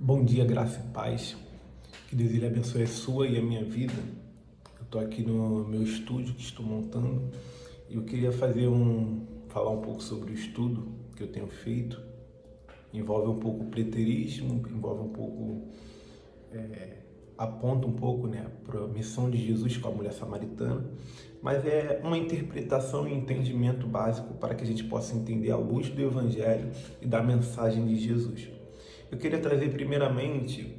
Bom dia, graça e paz. Que Deus ele abençoe a sua e a minha vida. Eu estou aqui no meu estúdio que estou montando e eu queria falar um pouco sobre o estudo que eu tenho feito. Envolve um pouco o preterismo, envolve um pouco, aponta um pouco, né, para a missão de Jesus com a mulher samaritana, mas é uma interpretação e entendimento básico para que a gente possa entender a luz do Evangelho e da mensagem de Jesus. Eu queria trazer primeiramente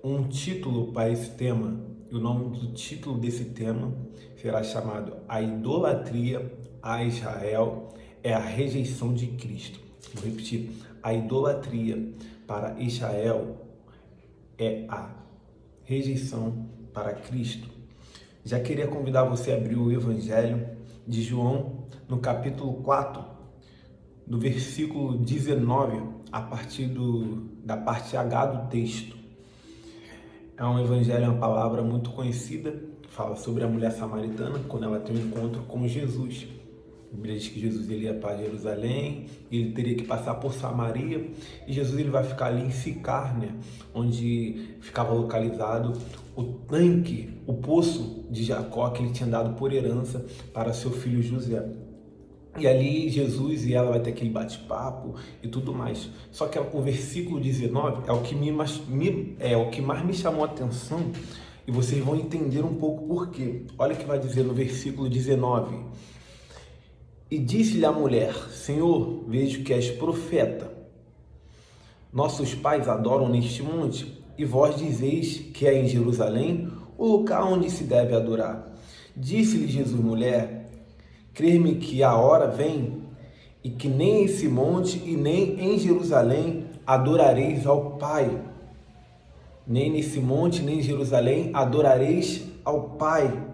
um título para esse tema, e o nome do título desse tema será chamado A Idolatria a Israel é a Rejeição de Cristo. Vou repetir, a idolatria para Israel é a rejeição para Cristo. Já queria convidar você a abrir o Evangelho de João no capítulo 4, do versículo 19, a partir da parte H do texto. É um evangelho, uma palavra muito conhecida, fala sobre a mulher samaritana, quando ela tem um encontro com Jesus. A Bíblia diz que Jesus ele ia para Jerusalém, ele teria que passar por Samaria, e Jesus ele vai ficar ali em Sicar, né, onde ficava localizado o tanque, o poço de Jacó, que ele tinha dado por herança para seu filho José. E ali Jesus e ela vai ter aquele bate-papo e tudo mais. Só que o versículo 19 é o que mais me chamou a atenção e vocês vão entender um pouco por quê. Olha o que vai dizer no versículo 19. E disse-lhe a mulher: Senhor, vejo que és profeta. Nossos pais adoram neste monte e vós dizeis que é em Jerusalém o lugar onde se deve adorar. Disse-lhe Jesus, mulher, crer-me que a hora vem e que nem em esse monte e nem em Jerusalém adorareis ao Pai. Nem nesse monte, nem em Jerusalém adorareis ao Pai.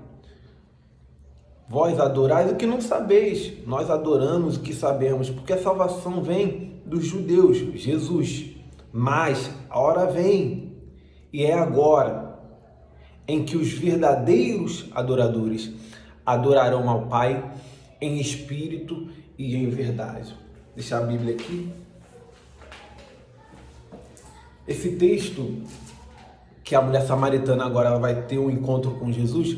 Vós adorais o que não sabeis, nós adoramos o que sabemos, porque a salvação vem dos judeus, Jesus. Mas a hora vem, e é agora, em que os verdadeiros adoradores adorarão ao Pai em espírito e em verdade. Deixar a Bíblia aqui. Esse texto, que a mulher samaritana agora ela vai ter um encontro com Jesus,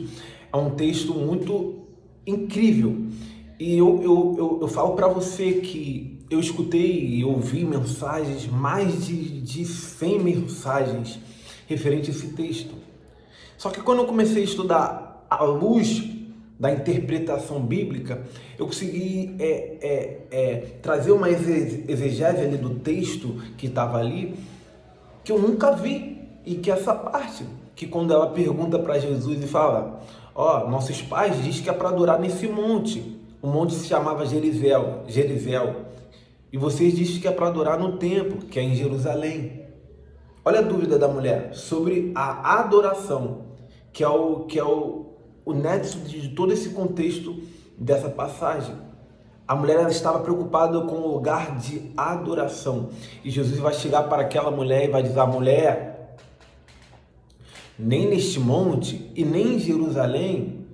é um texto muito incrível. E eu falo para você que eu escutei e ouvi mensagens, mais de 100 mensagens referente a esse texto. Só que quando eu comecei a estudar à luz da interpretação bíblica, eu consegui trazer uma exegese ali do texto que estava ali, que eu nunca vi, e que essa parte, que quando ela pergunta para Jesus e fala, nossos pais dizem que é para adorar nesse monte, o monte se chamava Gerizim, e vocês dizem que é para adorar no templo, que é em Jerusalém. Olha a dúvida da mulher sobre a adoração, que é o nexo de todo esse contexto dessa passagem. A mulher ela estava preocupada com o lugar de adoração. E Jesus vai chegar para aquela mulher e vai dizer: mulher, nem neste monte e nem em Jerusalém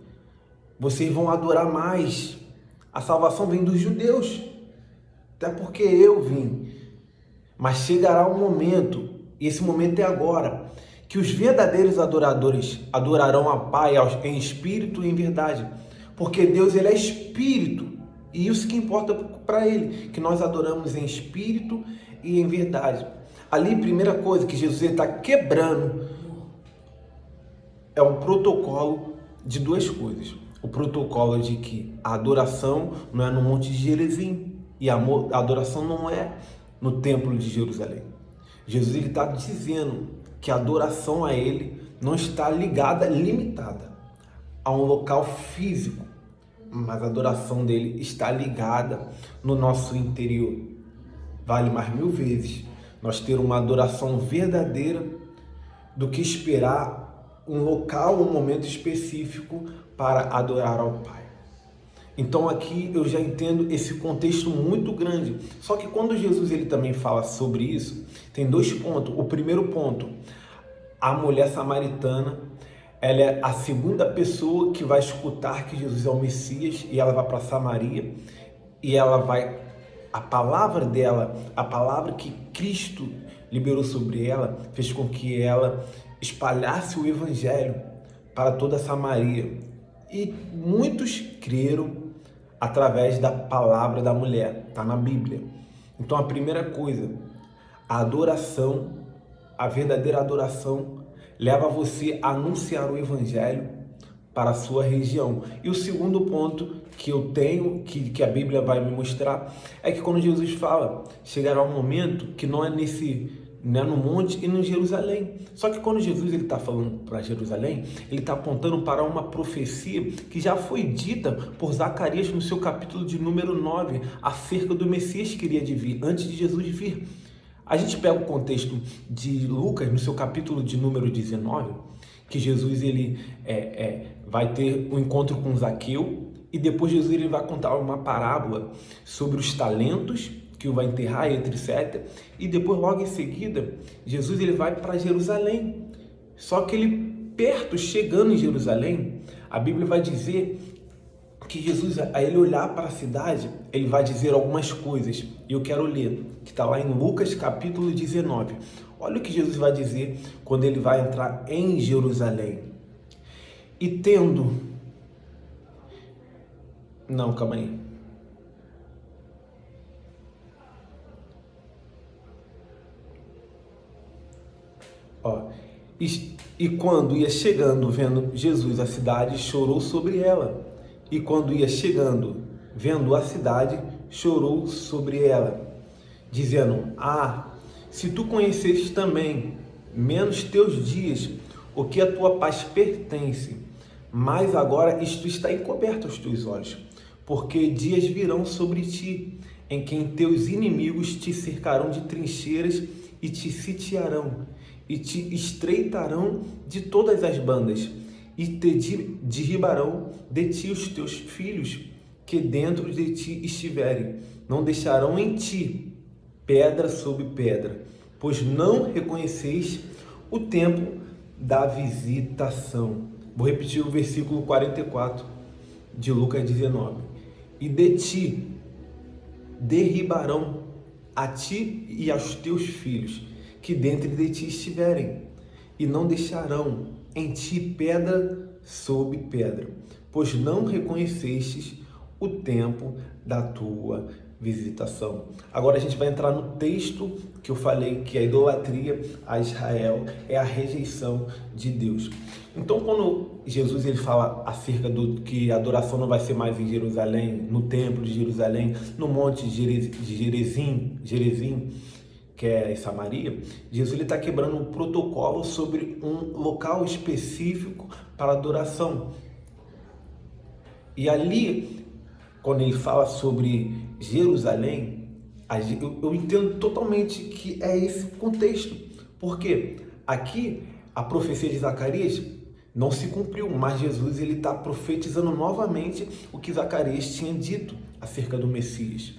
vocês vão adorar mais. A salvação vem dos judeus, até porque eu vim. Mas chegará um momento, e esse momento é agora, que os verdadeiros adoradores adorarão a Pai em espírito e em verdade. Porque Deus ele é espírito. E isso que importa para ele, que nós adoramos em espírito e em verdade. Ali, primeira coisa que Jesus está quebrando é o protocolo de duas coisas. O protocolo de que a adoração não é no Monte de Gerizim e a adoração não é no Templo de Jerusalém. Jesus está dizendo que a adoração a ele não está limitada a um local físico, mas a adoração dele está ligada no nosso interior. Vale mais 1000 vezes nós ter uma adoração verdadeira do que esperar um local, um momento específico para adorar ao Pai. Então aqui eu já entendo esse contexto muito grande. Só que quando Jesus ele também fala sobre isso, tem 2 pontos. O primeiro ponto, a mulher samaritana, ela é a segunda pessoa que vai escutar que Jesus é o Messias, e ela vai para Samaria e ela vai, a palavra dela, a palavra que Cristo liberou sobre ela fez com que ela espalhasse o evangelho para toda Samaria. E muitos creram através da palavra da mulher, está na Bíblia. Então a primeira coisa, a adoração, a verdadeira adoração, leva você a anunciar o evangelho para a sua região. E o segundo ponto que eu tenho, que a Bíblia vai me mostrar, é que quando Jesus fala, chegará um momento que não é no monte e no Jerusalém. Só que quando Jesus está falando para Jerusalém, ele está apontando para uma profecia que já foi dita por Zacarias no seu capítulo de número 9, acerca do Messias que iria de vir, antes de Jesus vir. A gente pega o contexto de Lucas, no seu capítulo de número 19, que Jesus vai ter um encontro com Zaqueu, e depois Jesus ele vai contar uma parábola sobre os talentos, que o vai enterrar, etc. E depois, logo em seguida, Jesus ele vai para Jerusalém. Só que ele, perto, chegando em Jerusalém, a Bíblia vai dizer que Jesus, a ele olhar para a cidade, ele vai dizer algumas coisas. E eu quero ler, que está lá em Lucas capítulo 19. Olha o que Jesus vai dizer quando ele vai entrar em Jerusalém. E tendo... Não, calma aí. E quando ia chegando, vendo Jesus a cidade, chorou sobre ela. E quando ia chegando, vendo a cidade, chorou sobre ela, dizendo: se tu conhecesses também, menos teus dias, o que a tua paz pertence, mas agora isto está encoberto aos teus olhos, porque dias virão sobre ti, em que teus inimigos te cercarão de trincheiras e te sitiarão, e te estreitarão de todas as bandas, e te derribarão de ti os teus filhos que dentro de ti estiverem. Não deixarão em ti pedra sobre pedra, pois não reconheceis o tempo da visitação. Vou repetir o versículo 44 de Lucas 19. E de ti derribarão a ti e aos teus filhos que dentro de ti estiverem, e não deixarão em ti pedra sobre pedra, pois não reconhecestes o tempo da tua visitação. Agora a gente vai entrar no texto que eu falei, que a idolatria a Israel é a rejeição de Deus. Então, quando Jesus ele fala acerca do que a adoração não vai ser mais em Jerusalém, no templo de Jerusalém, no monte de Gerizim, que é em Samaria, Jesus ele está quebrando um protocolo sobre um local específico para adoração. E ali, quando ele fala sobre Jerusalém, eu entendo totalmente que é esse contexto. Porque aqui a profecia de Zacarias não se cumpriu, mas Jesus ele está profetizando novamente o que Zacarias tinha dito acerca do Messias.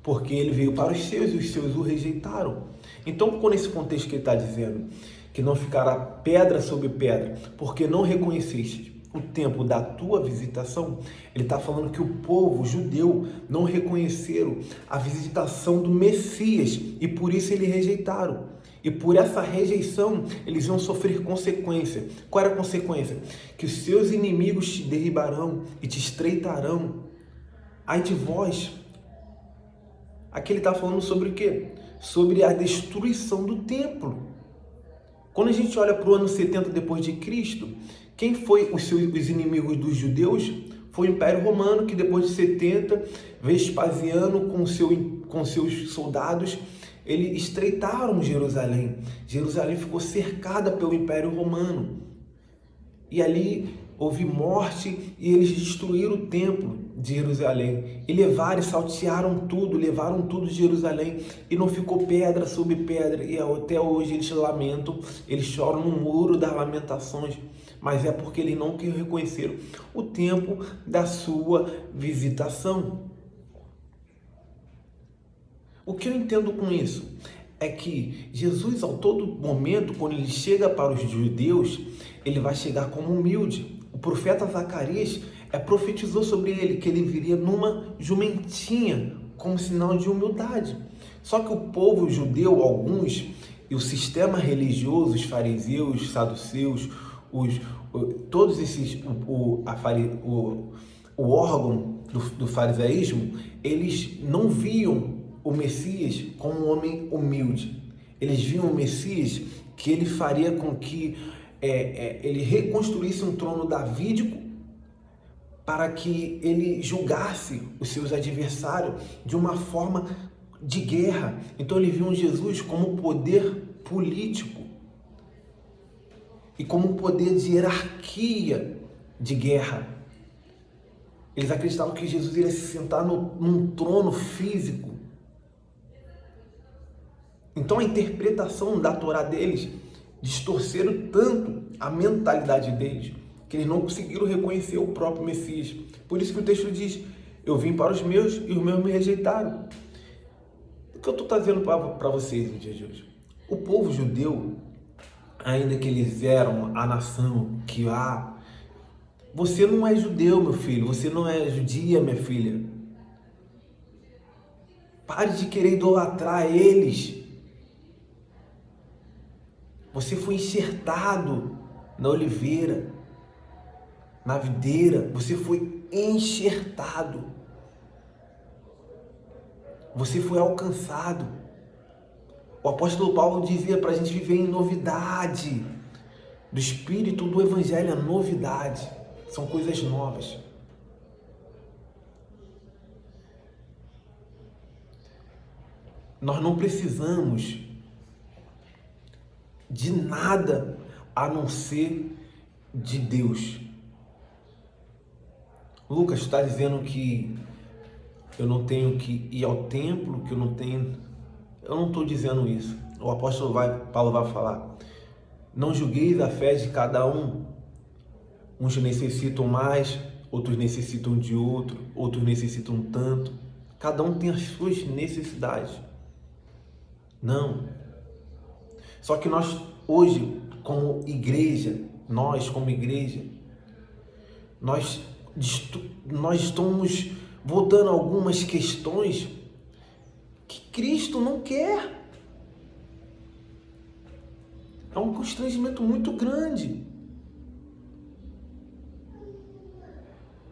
Porque ele veio para os seus e os seus o rejeitaram. Então, com esse contexto que ele está dizendo, que não ficará pedra sobre pedra, porque não reconheceste o tempo da tua visitação, ele está falando que o povo judeu não reconheceram a visitação do Messias e por isso eles rejeitaram. E por essa rejeição, eles iam sofrer consequência. Qual era a consequência? Que os seus inimigos te derribarão e te estreitarão. Ai de vós. Aqui ele está falando sobre o quê? Sobre a destruição do templo. Quando a gente olha para o ano 70 depois de Cristo, quem foi os inimigos dos judeus? Foi o Império Romano, que depois de 70, Vespasiano com seus soldados, eles estreitaram Jerusalém. Jerusalém ficou cercada pelo Império Romano. E ali houve morte e eles destruíram o templo de Jerusalém. E levaram, saltearam tudo, levaram tudo de Jerusalém. E não ficou pedra sobre pedra. E até hoje eles lamentam, eles choram no muro das lamentações. Mas é porque eles não reconheceram o tempo da sua visitação. O que eu entendo com isso é que Jesus, a todo momento, quando ele chega para os judeus, ele vai chegar como humilde. O profeta Zacarias profetizou sobre ele que ele viria numa jumentinha, como sinal de humildade. Só que o povo judeu, alguns, e o sistema religioso, os fariseus, os saduceus, todos esses, o órgão do farisaísmo, eles não viam o Messias como um homem humilde. Eles viam o Messias que ele faria com que ele reconstruísse um trono davídico para que ele julgasse os seus adversários de uma forma de guerra. Então eles viam Jesus como poder político e como poder de hierarquia de guerra. Eles acreditavam que Jesus iria se sentar num trono físico. Então a interpretação da Torá deles distorceram tanto a mentalidade deles que eles não conseguiram reconhecer o próprio Messias. Por isso que o texto diz: eu vim para os meus e os meus me rejeitaram. O que eu estou trazendo para vocês no dia de hoje? O povo judeu, ainda que eles eram a nação que você não é judeu, meu filho, você não é judia, minha filha. Pare de querer idolatrar eles. Você foi enxertado na oliveira, na videira, você foi enxertado. Você foi alcançado. O apóstolo Paulo dizia para a gente viver em novidade. Do Espírito do Evangelho, a novidade. São coisas novas. Nós não precisamos de nada a não ser de Deus. Lucas está dizendo que eu não tenho que ir ao templo, que eu não tenho... Eu não estou dizendo isso. O apóstolo Paulo vai falar: não julgueis a fé de cada um. Uns necessitam mais, outros necessitam de outro, outros necessitam tanto. Cada um tem as suas necessidades. Não. Só que nós hoje, como igreja, nós estamos voltando a algumas questões que Cristo não quer. É um constrangimento muito grande.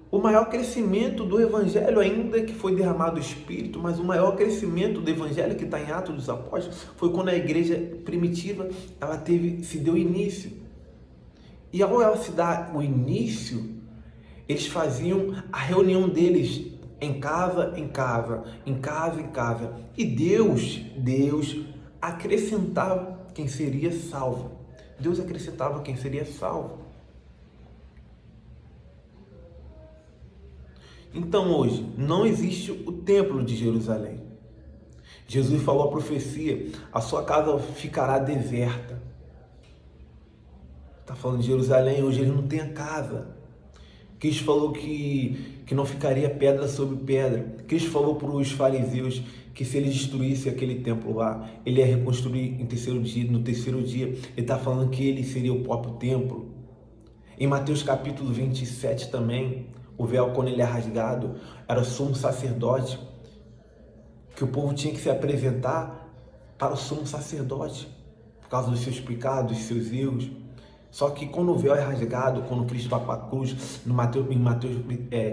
O maior crescimento do Evangelho, ainda que foi derramado o Espírito, mas o maior crescimento do Evangelho, que está em Atos dos Apóstolos, foi quando a igreja primitiva se deu início. E ao ela se dar o início, eles faziam a reunião deles em casa, em casa, em casa, em casa. E Deus acrescentava quem seria salvo. Deus acrescentava quem seria salvo. Então hoje não existe o templo de Jerusalém. Jesus falou a profecia: a sua casa ficará deserta. Está falando de Jerusalém, hoje ele não tem a casa. Cristo falou que não ficaria pedra sobre pedra. Cristo falou para os fariseus que se ele destruísse aquele templo lá, ele ia reconstruir no terceiro dia. Ele está falando que ele seria o próprio templo. Em Mateus capítulo 27 também, o véu, quando ele é rasgado, era o sumo sacerdote, que o povo tinha que se apresentar para o sumo sacerdote, por causa dos seus pecados, dos seus erros. Só que quando o véu é rasgado, quando Cristo vai para a cruz, em Mateus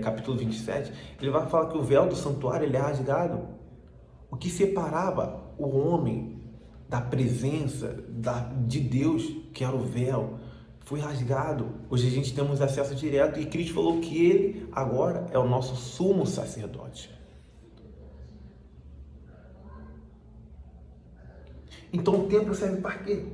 capítulo 27, ele vai falar que o véu do santuário ele é rasgado. O que separava o homem da presença de Deus, que era o véu, foi rasgado. Hoje a gente temos acesso direto e Cristo falou que ele agora é o nosso sumo sacerdote. Então o templo serve para quê?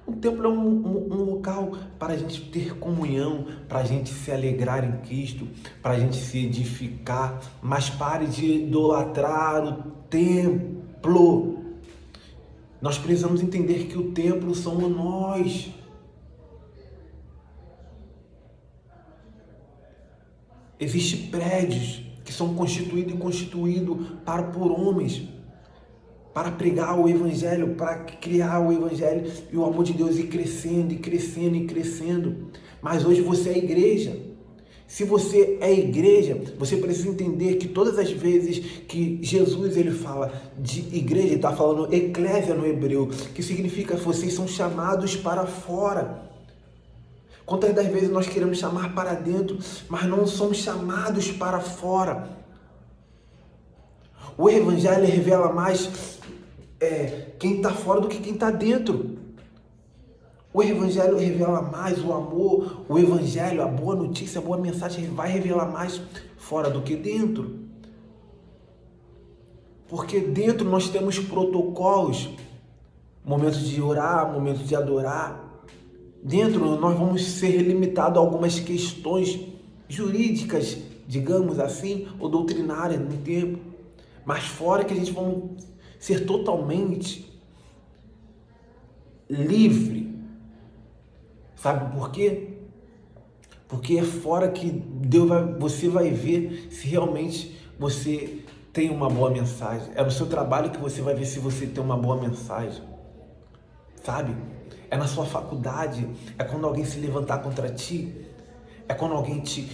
O templo é um local para a gente ter comunhão, para a gente se alegrar em Cristo, para a gente se edificar, mas pare de idolatrar o templo. Nós precisamos entender que o templo somos nós. Existem prédios que são constituídos por homens, para pregar o Evangelho, para criar o Evangelho e o amor de Deus ir crescendo, e crescendo, e crescendo. Mas hoje você é a igreja. Se você é igreja, você precisa entender que todas as vezes que Jesus ele fala de igreja, ele está falando eclésia no hebreu, que significa que vocês são chamados para fora. Quantas das vezes nós queremos chamar para dentro, mas não somos chamados para fora? O evangelho revela mais quem está fora do que quem está dentro. O evangelho revela mais o amor, o evangelho, a boa notícia, a boa mensagem vai revelar mais fora do que dentro. Porque dentro nós temos protocolos, momentos de orar, momentos de adorar. Dentro nós vamos ser limitados a algumas questões jurídicas, digamos assim, ou doutrinárias no tempo. Mas fora que a gente vai ser totalmente livre. Sabe por quê? Porque é fora que você vai ver se realmente você tem uma boa mensagem. É no seu trabalho que você vai ver se você tem uma boa mensagem. Sabe? É na sua faculdade, é quando alguém se levantar contra ti, é quando alguém te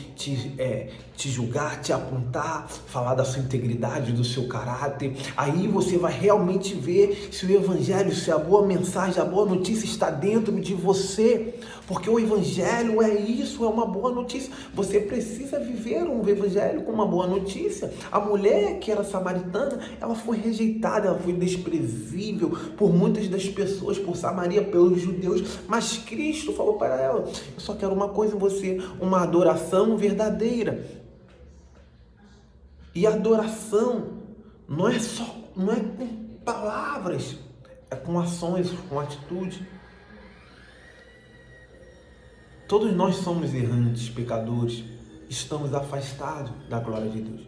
julgar, te apontar, falar da sua integridade, do seu caráter. Aí você vai realmente ver se o evangelho, se a boa mensagem, a boa notícia está dentro de você. Porque o evangelho é isso, é uma boa notícia. Você precisa viver um evangelho com uma boa notícia. A mulher que era samaritana, ela foi rejeitada, ela foi desprezível por muitas das pessoas, por Samaria, pelos judeus. Mas Cristo falou para ela: eu só quero uma coisa em você, uma adoração verdadeira. E adoração não é com palavras, é com ações, com atitude. Todos nós somos errantes, pecadores, estamos afastados da glória de Deus.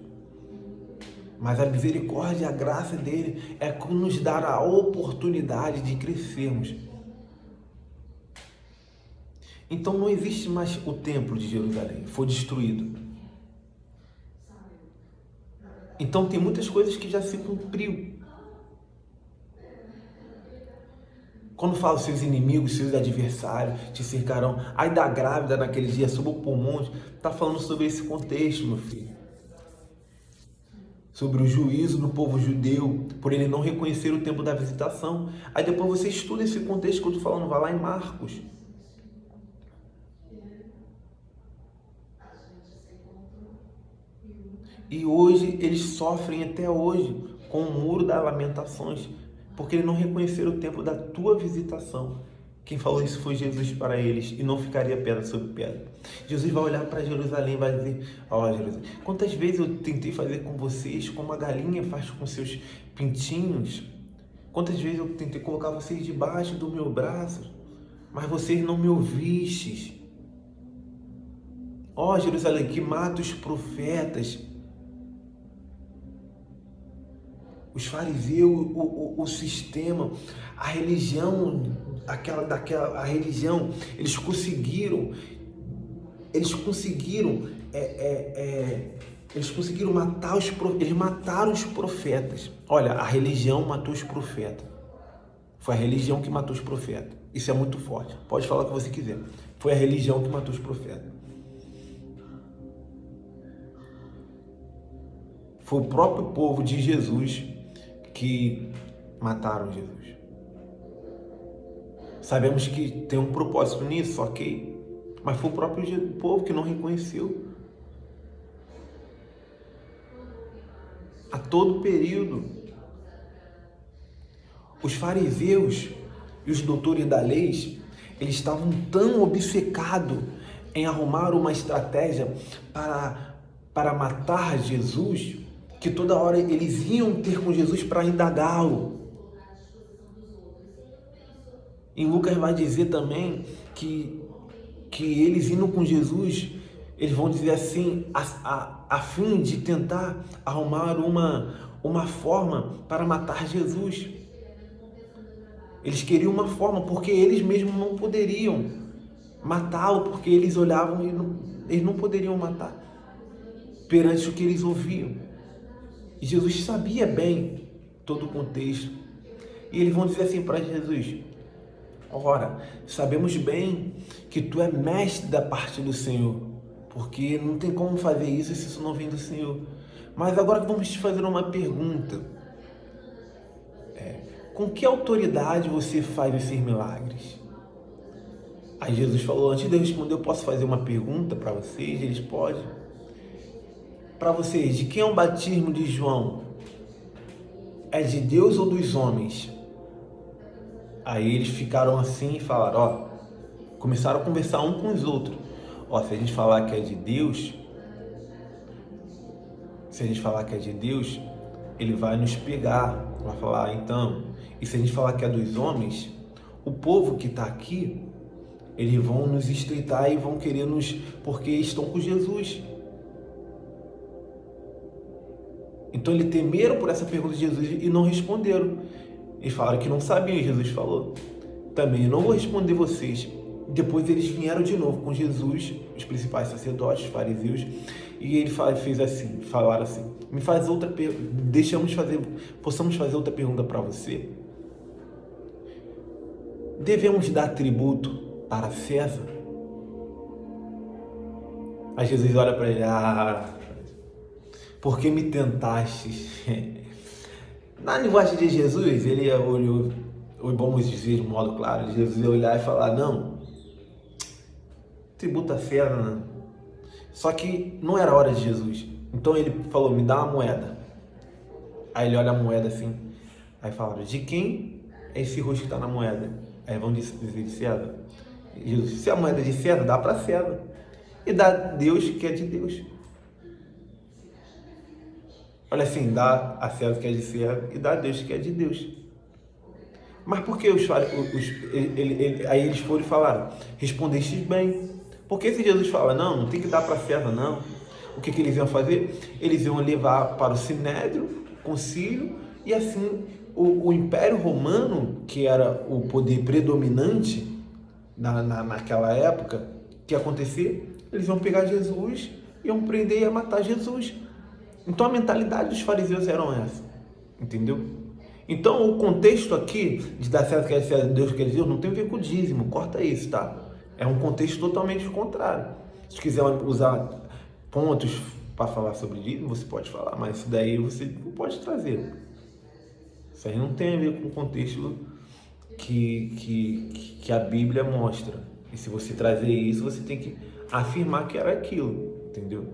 Mas a misericórdia e a graça dele é que nos dá a oportunidade de crescermos. Então não existe mais o templo de Jerusalém, foi destruído. Então tem muitas coisas que já se cumpriu. Quando fala seus inimigos, seus adversários te cercarão, ai da grávida naquele dia sob o pulmão, está falando sobre esse contexto, meu filho. Sobre o juízo do povo judeu, por ele não reconhecer o tempo da visitação. Aí depois você estuda esse contexto que eu estou falando, vai lá em Marcos. E hoje eles sofrem até hoje com o muro das lamentações, porque eles não reconheceram o tempo da tua visitação. Quem falou isso foi Jesus para eles, e não ficaria pedra sobre pedra. Jesus vai olhar para Jerusalém e vai dizer: ó, Jerusalém, quantas vezes eu tentei fazer com vocês como a galinha faz com seus pintinhos? Quantas vezes eu tentei colocar vocês debaixo do meu braço, mas vocês não me ouvistes? Ó, Jerusalém, que mata os profetas. Os fariseus, o sistema, a religião, a religião, eles conseguiram matar eles mataram os profetas. Olha, a religião matou os profetas. Foi a religião que matou os profetas. Isso é muito forte. Pode falar o que você quiser. Foi a religião que matou os profetas. Foi o próprio povo de Jesus que mataram Jesus. Sabemos que tem um propósito nisso, ok? Mas foi o próprio povo que não reconheceu. A todo período, os fariseus e os doutores da lei, eles estavam tão obcecados em arrumar uma estratégia para matar Jesus, que toda hora eles iam ter com Jesus para indagá-lo. Em Lucas vai dizer também que eles indo com Jesus, eles vão dizer assim, a fim de tentar arrumar uma forma para matar Jesus. Eles queriam uma forma, porque eles mesmos não poderiam matá-lo, porque eles olhavam e eles não poderiam matar perante o que eles ouviam. E Jesus sabia bem todo o contexto. E eles vão dizer assim para Jesus: ora, sabemos bem que tu é mestre da parte do Senhor, porque não tem como fazer isso se isso não vem do Senhor. Mas agora vamos te fazer uma pergunta. Com que autoridade você faz esses milagres? Aí Jesus falou, antes de eu responder, eu posso fazer uma pergunta para vocês? Eles podem. Para vocês, de quem é o batismo de João? É de Deus ou dos homens? Aí eles ficaram assim e falaram, começaram a conversar um com os outros. Se a gente falar que é de Deus, ele vai nos pegar, vai falar, então. E se a gente falar que é dos homens, o povo que está aqui, eles vão nos estreitar e vão querer nos, porque estão com Jesus. Então eles temeram por essa pergunta de Jesus e não responderam. Eles falaram que não sabiam, e Jesus falou, também eu não vou responder vocês. Depois eles vieram de novo com Jesus, os principais sacerdotes, os fariseus, e ele falaram assim, me faz outra pergunta, possamos fazer outra pergunta para você? Devemos dar tributo para César? Aí Jesus olha para ele, por que me tentastes? Na linguagem de Jesus, ele olhou, vamos dizer de modo claro, Jesus ia olhar e falar, não, tributo a César, não. Só que não era a hora de Jesus. Então ele falou, me dá uma moeda. Aí ele olha a moeda assim, aí fala, de quem é esse rosto que está na moeda? Aí vão dizer de César. Jesus, se a moeda é de César, dá para César. E dá a Deus que é de Deus. Olha assim, dá a César que é de César e dá a Deus que é de Deus. Mas por que aí eles foram e falaram, respondestes bem. Porque se Jesus fala, não tem que dar para César, não. O que eles iam fazer? Eles iam levar para o Sinédrio, concílio, e assim o Império Romano, que era o poder predominante naquela época, que ia acontecer? Eles iam pegar Jesus, iam prender e ia matar Jesus. Então a mentalidade dos fariseus era essa, entendeu? Então o contexto aqui de dar César que é de César, Deus que é de Deus, não tem a ver com o dízimo, corta isso, tá? É um contexto totalmente contrário. Se quiser usar pontos para falar sobre dízimo, você pode falar, mas isso daí você não pode trazer. Isso aí não tem a ver com o contexto que a Bíblia mostra. E se você trazer isso, você tem que afirmar que era aquilo, entendeu?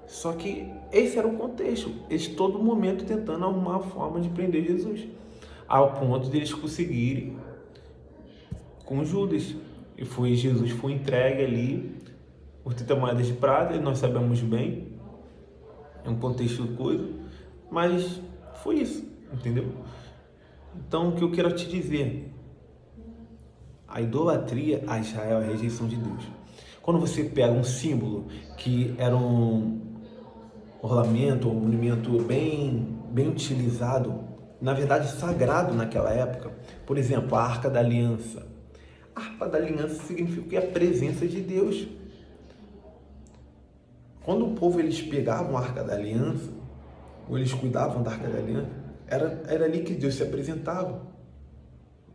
Só que esse era o contexto. Eles todo momento tentando arrumar a forma de prender Jesus, ao ponto de eles conseguirem com Judas. E Jesus foi entregue ali por 30 moedas de prata, e nós sabemos bem, é um contexto de coisa, mas foi isso, entendeu? Então o que eu quero te dizer, a idolatria a Israel é a rejeição de Deus. Quando você pega um símbolo que era um ornamento, um monumento bem utilizado, na verdade sagrado naquela época, por exemplo, a Arca da Aliança. A Arca da Aliança significa a presença de Deus. Quando o povo eles pegavam a Arca da Aliança, ou eles cuidavam da Arca da Aliança, era ali que Deus se apresentava.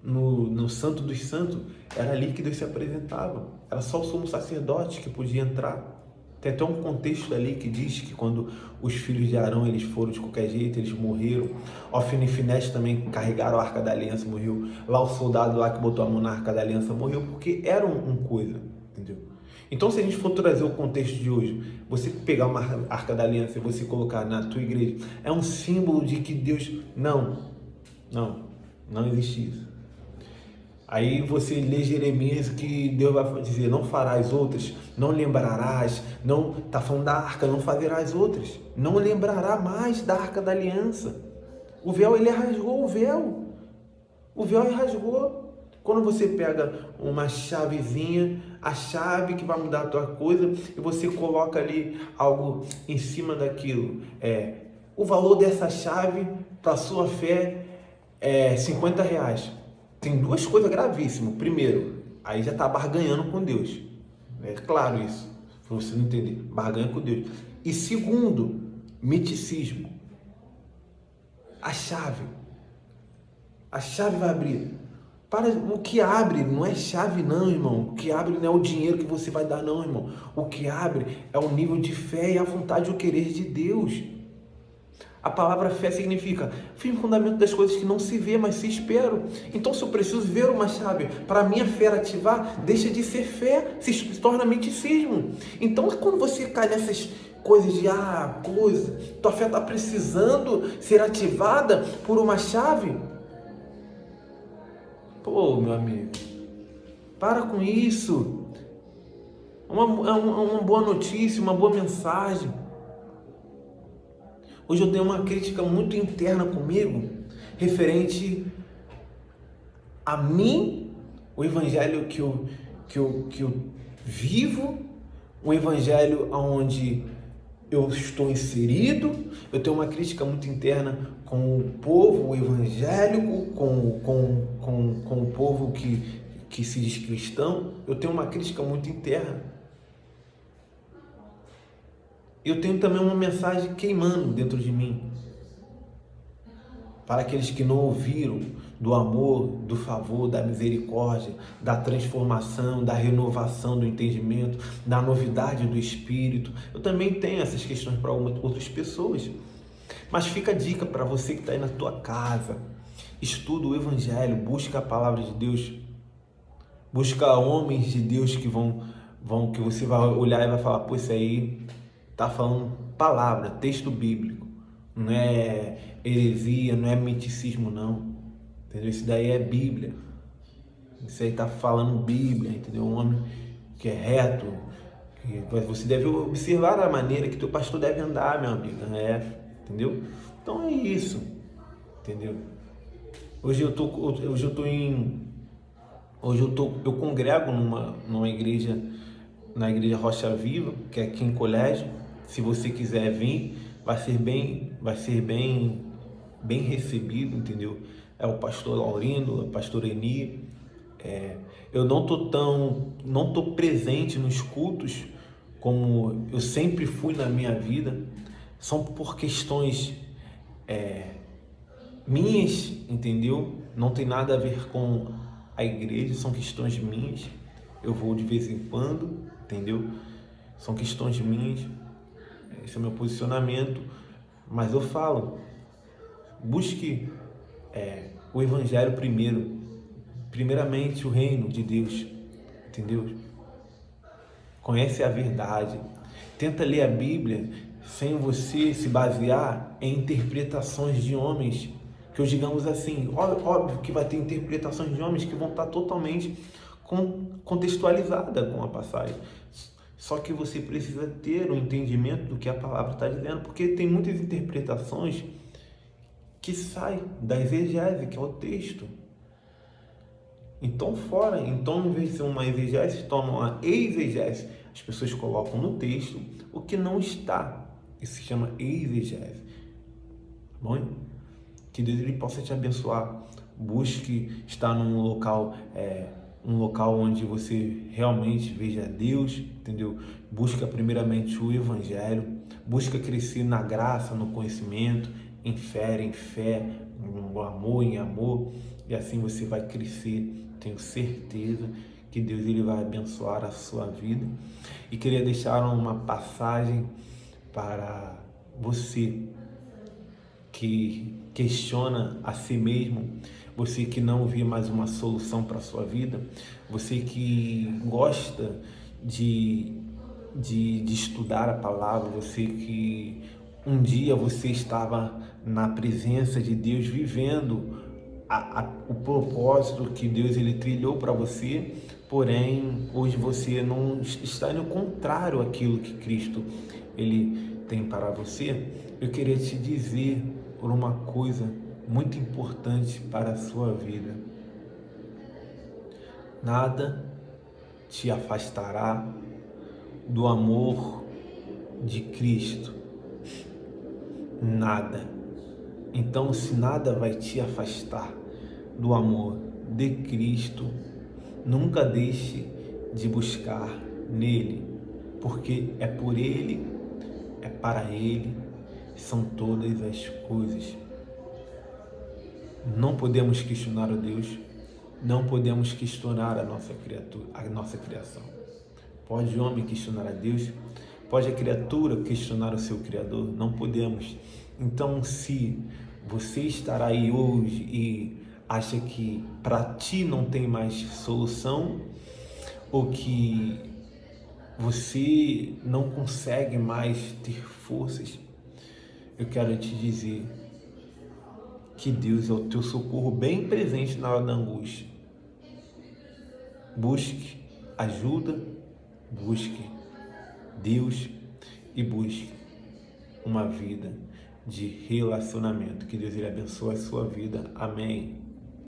No Santo dos Santos, era ali que Deus se apresentava. Era só o sumo sacerdote que podia entrar. Tem até um contexto ali que diz que quando os filhos de Arão eles foram de qualquer jeito, eles morreram. Ofni e Finéias também carregaram a Arca da Aliança, morreu. Lá o soldado lá que botou a mão na Arca da Aliança morreu, porque era um coisa, entendeu? Então se a gente for trazer o contexto de hoje, você pegar uma Arca da Aliança e você colocar na tua igreja, é um símbolo de que Deus... Não existe isso. Aí você lê Jeremias que Deus vai dizer, não farás outras, não lembrarás, não, tá falando da arca, não farás outras, não lembrará mais da Arca da Aliança. O véu, ele rasgou o véu rasgou. Quando você pega uma chavezinha, a chave que vai mudar a tua coisa, e você coloca ali algo em cima daquilo, o valor dessa chave para a sua fé é R$50. Tem duas coisas gravíssimas. Primeiro, aí já está barganhando com Deus. É claro isso, para você não entender. Barganha com Deus. E segundo, miticismo. A chave vai abrir. Para, o que abre não é chave não, irmão. O que abre não é o dinheiro que você vai dar não, irmão. O que abre é o nível de fé e a vontade e o querer de Deus. A palavra fé significa firme fundamento das coisas que não se vê, mas se esperam. Então, se eu preciso ver uma chave para a minha fé ativar, deixa de ser fé, se torna miticismo. Então, quando você cai nessas coisas de tua fé está precisando ser ativada por uma chave. Pô, meu amigo, para com isso. Uma boa notícia, uma boa mensagem. Hoje eu tenho uma crítica muito interna comigo, referente a mim, o evangelho que eu vivo, o evangelho onde eu estou inserido. Eu tenho uma crítica muito interna com o povo evangélico, com o povo que se diz cristão. Eu tenho uma crítica muito interna. Eu tenho também uma mensagem queimando dentro de mim, para aqueles que não ouviram do amor, do favor, da misericórdia, da transformação, da renovação do entendimento, da novidade do Espírito. Eu também tenho essas questões para outras pessoas. Mas fica a dica para você que está aí na tua casa: estuda o Evangelho, busca a palavra de Deus, busca homens de Deus que que você vai olhar e vai falar, pô, isso aí está falando palavra, texto bíblico, não é heresia, não é miticismo não, entendeu? Isso daí é Bíblia, isso aí está falando Bíblia, entendeu? Um homem que é reto, que você deve observar a maneira que teu pastor deve andar, meu amigo, entendeu? Então é isso, entendeu? Eu congrego numa igreja, na igreja Rocha Viva, que é aqui em Colégio. Se você quiser vir, vai ser bem recebido, entendeu? É o pastor Laurindo, o pastor Eni. Eu não tô presente nos cultos como eu sempre fui na minha vida. São por questões minhas, entendeu? Não tem nada a ver com a igreja, são questões minhas. Eu vou de vez em quando, entendeu? São questões minhas. Esse é o meu posicionamento, mas eu falo, busque o Evangelho primeiramente o reino de Deus, entendeu? Conhece a verdade, tenta ler a Bíblia sem você se basear em interpretações de homens, que eu digamos assim, óbvio que vai ter interpretações de homens que vão estar totalmente contextualizadas com a passagem. Só que você precisa ter um entendimento do que a palavra está dizendo, porque tem muitas interpretações que saem da exegese, que é o texto. Então, em vez de ser uma exegese, se torna uma exegese. As pessoas colocam no texto o que não está. Isso se chama exegese. Bom, que Deus ele possa te abençoar. Busque estar num local onde você realmente veja Deus, entendeu? Busca primeiramente o Evangelho, busca crescer na graça, no conhecimento, em fé, no amor, em amor, e assim você vai crescer. Tenho certeza que Deus ele vai abençoar a sua vida. E queria deixar uma passagem para você que questiona a si mesmo, você que não vê mais uma solução para a sua vida, você que gosta de estudar a palavra, você que um dia você estava na presença de Deus, vivendo o propósito que Deus ele trilhou para você, porém hoje você não está no contrário àquilo que Cristo ele tem para você. Eu queria te dizer por uma coisa muito importante para a sua vida: nada te afastará do amor de Cristo, nada. Então, se nada vai te afastar do amor de Cristo, nunca deixe de buscar nele, porque é por ele, é para ele, são todas as coisas. Não podemos questionar a Deus, Não podemos questionar a nossa criação. Pode o homem questionar a Deus? Pode a criatura questionar o seu Criador? Não podemos. Então, se você estar aí hoje e acha que para ti não tem mais solução, ou que você não consegue mais ter forças, eu quero te dizer que Deus é o teu socorro bem presente na hora da angústia. Busque ajuda, busque Deus e busque uma vida de relacionamento. Que Deus ele abençoe a sua vida. Amém.